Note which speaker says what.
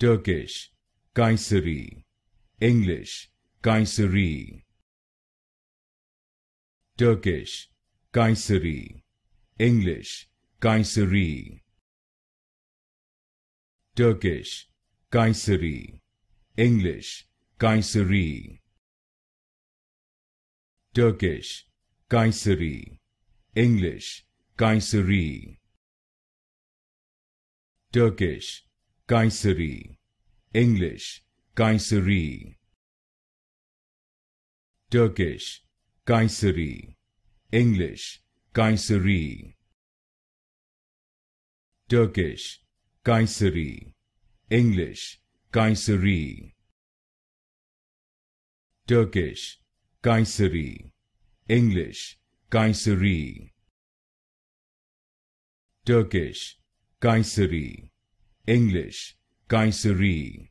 Speaker 1: Turkish, Kayseri, English, Kayseri. Turkish, Kayseri, English, Kayseri. Turkish, Kayseri, English, Kayseri. Turkish, Kayseri, English, Kayseri. Turkish, Kayseri, English, Kayseri. Turkish, Kayseri, English, Kayseri. Turkish, Kayseri, English, Kayseri. Turkish, Kayseri, English, Kayseri. Turkish, Kayseri, English, Kayseri.